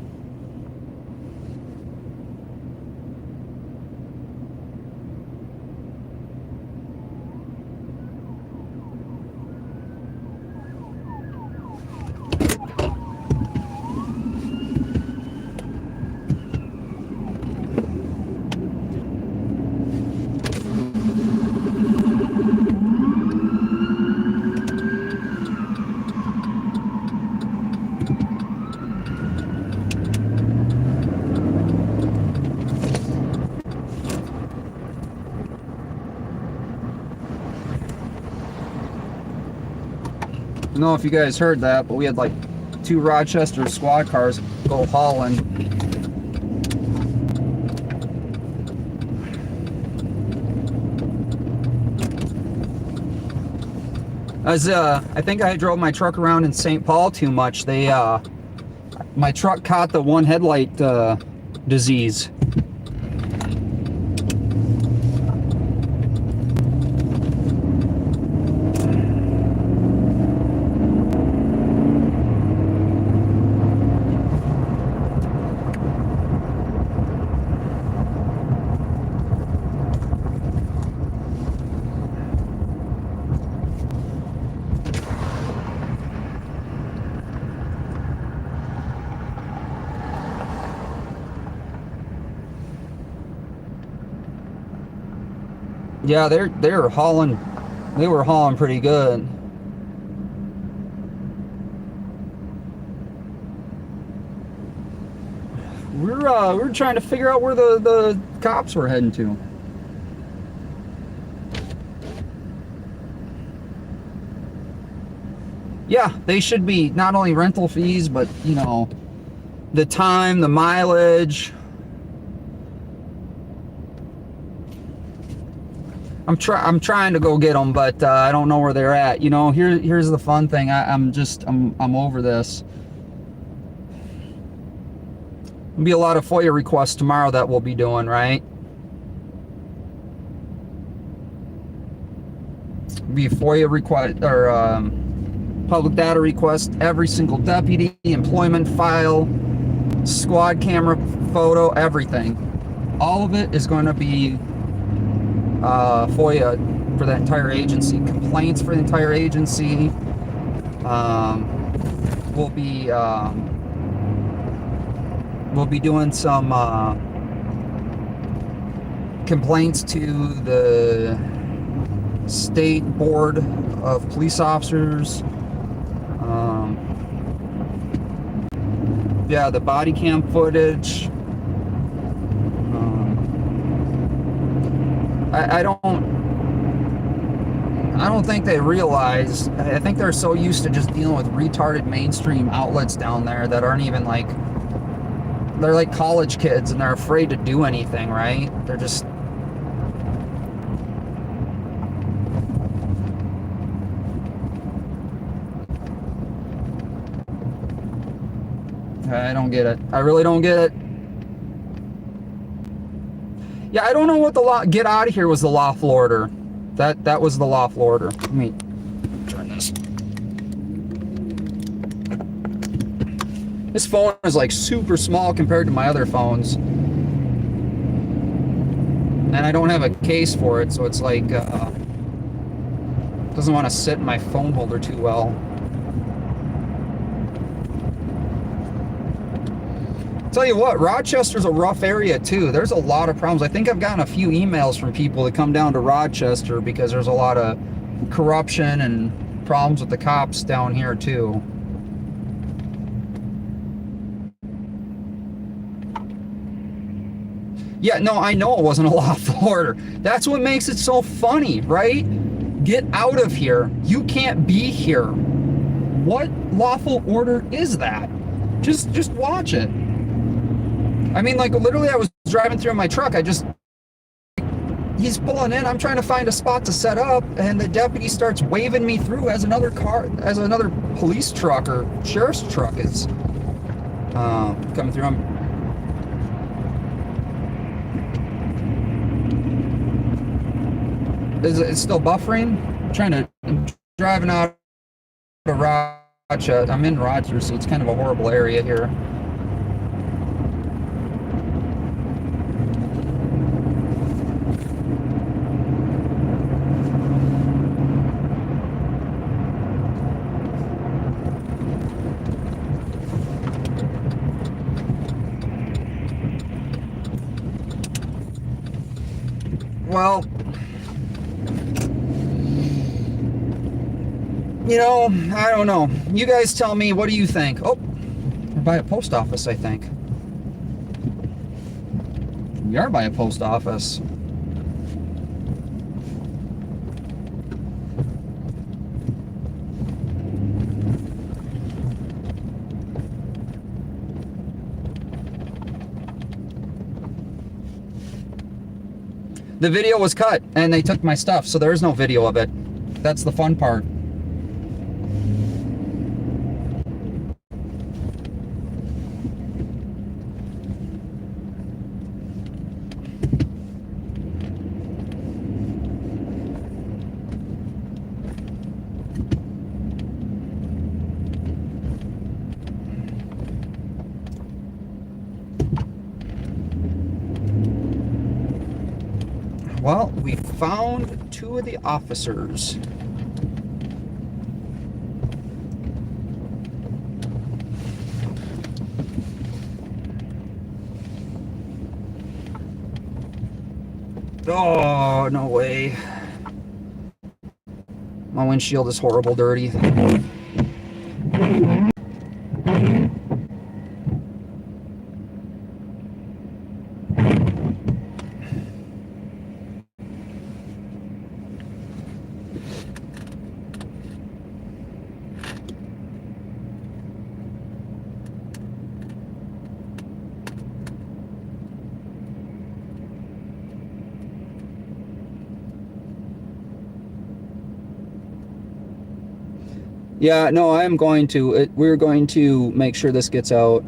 I don't know if you guys heard that, but we had like 2 Rochester squad cars go hauling. I think I drove my truck around in St. Paul too much. My truck caught the one headlight disease. Yeah, they were hauling. They were hauling pretty good. We're trying to figure out where the cops were heading to. Yeah, they should be not only rental fees, but you know, the time, the mileage. I'm trying to go get them, but I don't know where they're at. You know, here's the fun thing. I'm over this. There'll be a lot of FOIA requests tomorrow that we'll be doing, right? Be a FOIA request or public data request. Every single deputy, employment file, squad camera photo, everything. All of it is going to be FOIA for the entire agency, complaints for the entire agency. We'll be doing some complaints to the state board of police officers. Yeah, the body cam footage. I don't think they realize. I think they're so used to just dealing with retarded mainstream outlets down there that aren't even like, they're like college kids and they're afraid to do anything, right? They're just, I don't get it. I really don't get it. Yeah, I don't know what the law, get out of here was the lawful order. That was the lawful order. Let me turn this. This phone is like super small compared to my other phones. And I don't have a case for it, so it's like, doesn't want to sit in my phone holder too well. Tell you what, Rochester's a rough area too. There's a lot of problems. I think I've gotten a few emails from people that come down to Rochester because there's a lot of corruption and problems with the cops down here too. Yeah, no, I know it wasn't a lawful order. That's what makes it so funny, right? Get out of here. You can't be here. What lawful order is that? Just watch it. I mean, like, literally, I was driving through in my truck. He's pulling in. I'm trying to find a spot to set up, and the deputy starts waving me through as another police truck or sheriff's truck is coming through. Is it still buffering? I'm driving out of Rochester. I'm in Rochester, so it's kind of a horrible area here. Well, you know, I don't know. You guys tell me, what do you think? Oh, we're by a post office, I think. We are by a post office. The video was cut and they took my stuff, so there is no video of it. That's the fun part. Well, we found two of the officers. Oh, no way. My windshield is horrible dirty. Yeah, no, I'm going to. We're going to make sure this gets out.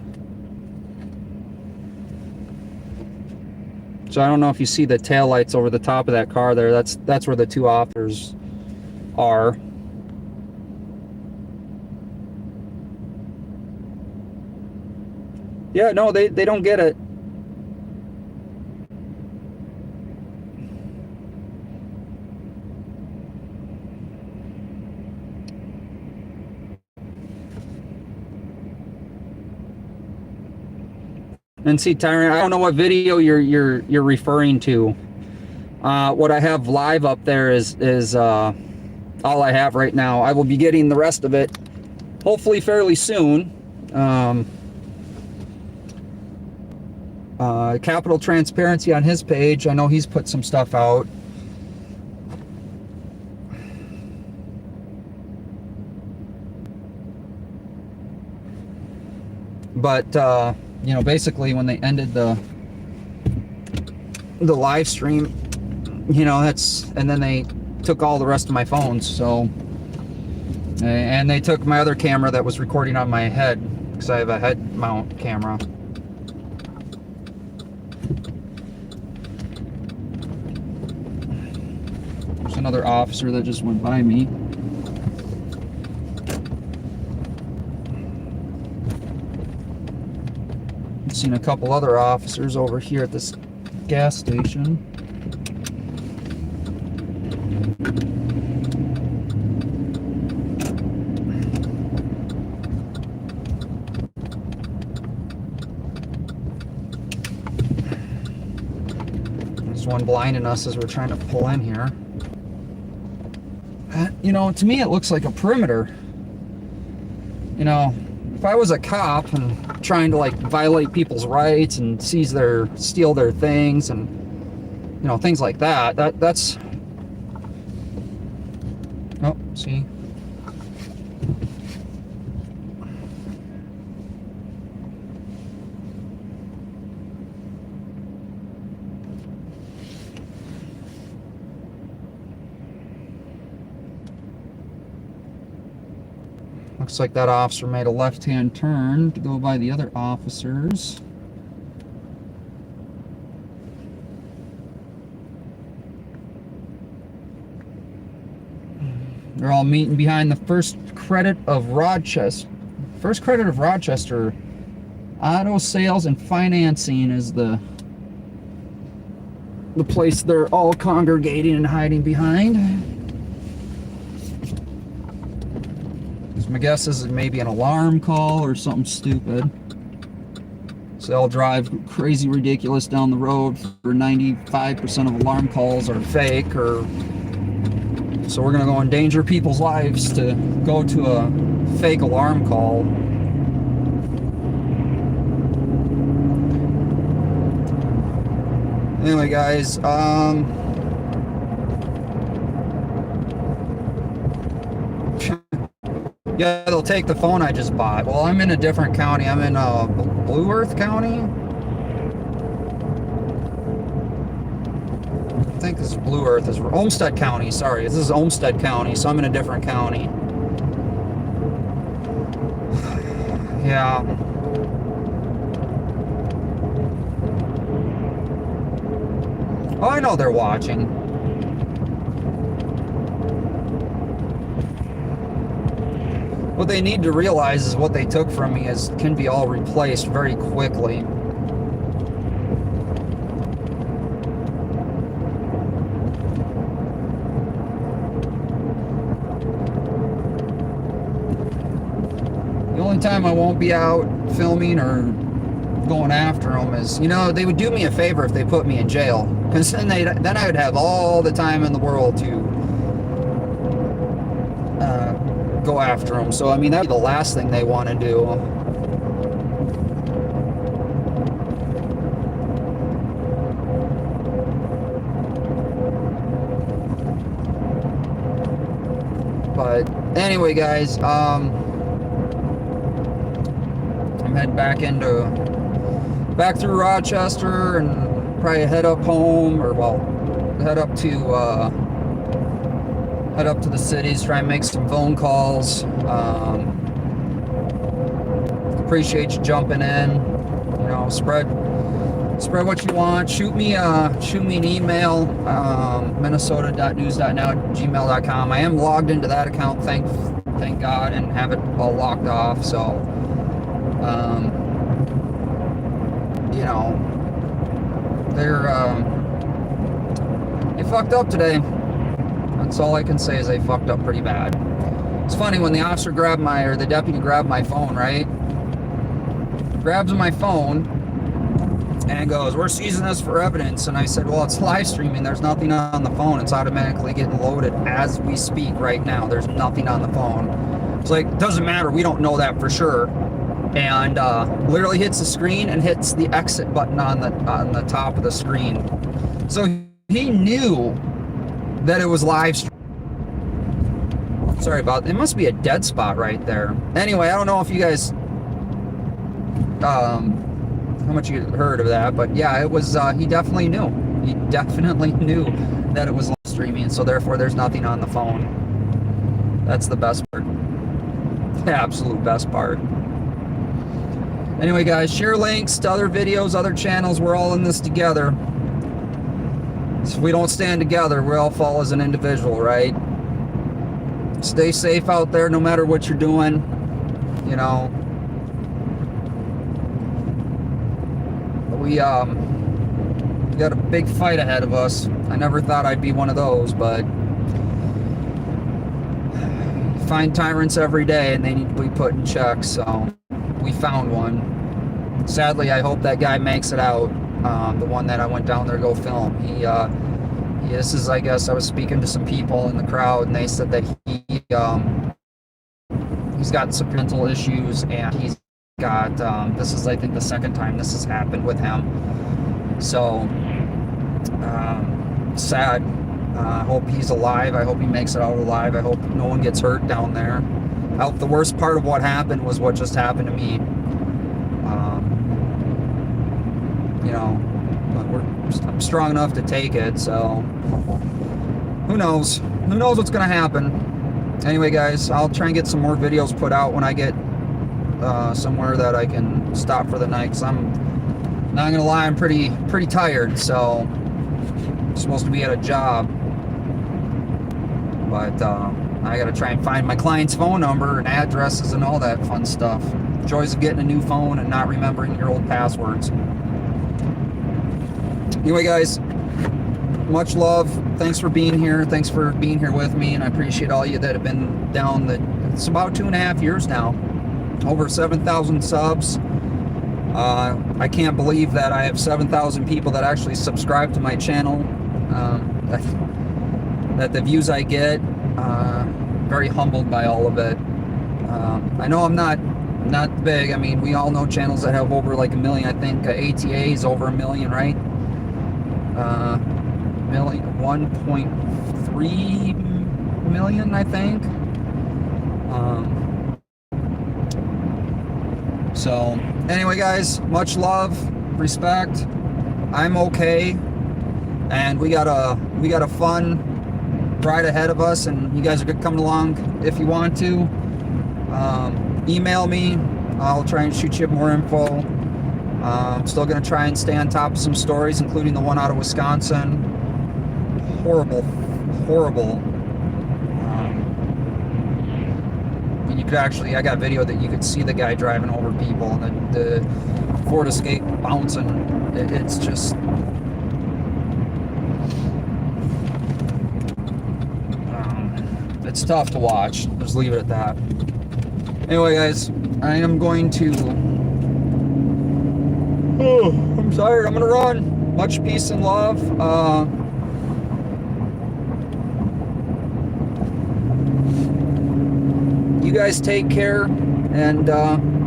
So I don't know if you see the taillights over the top of that car there. That's where the two officers are. Yeah, no, they don't get it. And see, Tyron, I don't know what video you're referring to. What I have live up there is all I have right now. I will be getting the rest of it hopefully fairly soon. Capital Transparency on his page. I know he's put some stuff out. But you know, basically when they ended the live stream, you know, and then they took all the rest of my phones. So, and they took my other camera that was recording on my head, because I have a head mount camera. There's another officer that just went by me. I've seen a couple other officers over here at this gas station. There's one blinding us as we're trying to pull in here. You know, to me it looks like a perimeter. You know, if I was a cop and trying to like violate people's rights and steal their things and, you know, things like that's oh, see, looks like that officer made a left-hand turn to go by the other officers. They're all meeting behind the First Credit of Rochester. First Credit of Rochester. Auto sales and financing is the place they're all congregating and hiding behind. So my guess is maybe an alarm call or something stupid. So they'll drive crazy ridiculous down the road for 95% of alarm calls are fake, or so we're gonna go endanger people's lives to go to a fake alarm call. Anyway, guys, yeah, they'll take the phone I just bought. Well, I'm in a different county. I'm in Blue Earth County. I think this is Blue Earth. This is Olmsted County. Sorry, this is Olmsted County, so I'm in a different county. Yeah. Oh, I know they're watching. What they need to realize is what they took from me can be all replaced very quickly. The only time I won't be out filming or going after them is, they would do me a favor if they put me in jail, because then I would have all the time in the world to go after them. So I mean, that'd be the last thing they want to do. But anyway, guys, I'm heading back through Rochester and probably head up home, or head up to the cities, try and make some phone calls. Appreciate you jumping in. Spread what you want. Shoot me an email, minnesota.news.now@gmail.com. I am logged into that account, thank God, and have it all locked off. So, they fucked up today. That's all I can say is they fucked up pretty bad. It's funny, when the the deputy grabbed my phone, right? Grabs my phone and goes, "We're seizing this for evidence." And I said, "Well, it's live streaming. There's nothing on the phone. It's automatically getting loaded as we speak right now. There's nothing on the phone." It's like, doesn't matter. We don't know that for sure. And literally hits the screen and hits the exit button on the top of the screen. So he knew that it was live stream. Sorry about it. Must be a dead spot right there. Anyway, I don't know if you guys how much you heard of that, but yeah, it was he definitely knew that it was live streaming, so therefore there's nothing on the phone. That's the best part, the absolute best part. Anyway, guys, share links to other videos, other channels. We're all in this together. So if we don't stand together, we all fall as an individual, right? Stay safe out there, no matter what you're doing. We got a big fight ahead of us. I never thought I'd be one of those, but find tyrants every day, and they need to be put in check. So we found one. Sadly, I hope that guy makes it out. The one that I went down there to go film. This is, I guess, I was speaking to some people in the crowd, and they said that he's got some mental issues, and he's got, this is, I think, the second time this has happened with him. So, sad. I hope he's alive. I hope he makes it out alive. I hope no one gets hurt down there. I hope the worst part of what happened was what just happened to me. But I'm strong enough to take it, so who knows? Who knows what's going to happen? Anyway, guys, I'll try and get some more videos put out when I get somewhere that I can stop for the night, because I'm not going to lie, I'm pretty tired, so I'm supposed to be at a job. But I gotta try and find my client's phone number and addresses and all that fun stuff. Joys of getting a new phone and not remembering your old passwords. Anyway, guys, much love. Thanks for being here. Thanks for being here with me, and I appreciate all you that have been down it's about 2.5 years now. Over 7,000 subs. I can't believe that I have 7,000 people that actually subscribe to my channel. That the views I get, very humbled by all of it. I know I'm not big. I mean, we all know channels that have over like 1 million. I think ATA is over 1 million, right? 1.3 million, I think. So anyway, guys, much love, respect. I'm okay, and we got a fun ride ahead of us, and you guys are coming along if you want to. Email me. I'll try and shoot you more info. I'm still going to try and stay on top of some stories, including the one out of Wisconsin. Horrible. You could actually, I got video that you could see the guy driving over people, and the Ford Escape bouncing. It's just... it's tough to watch. Just leave it at that. Anyway, guys, I am going to... oh, I'm tired. I'm going to run. Much peace and love. You guys take care, and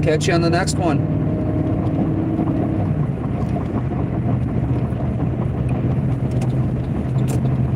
catch you on the next one.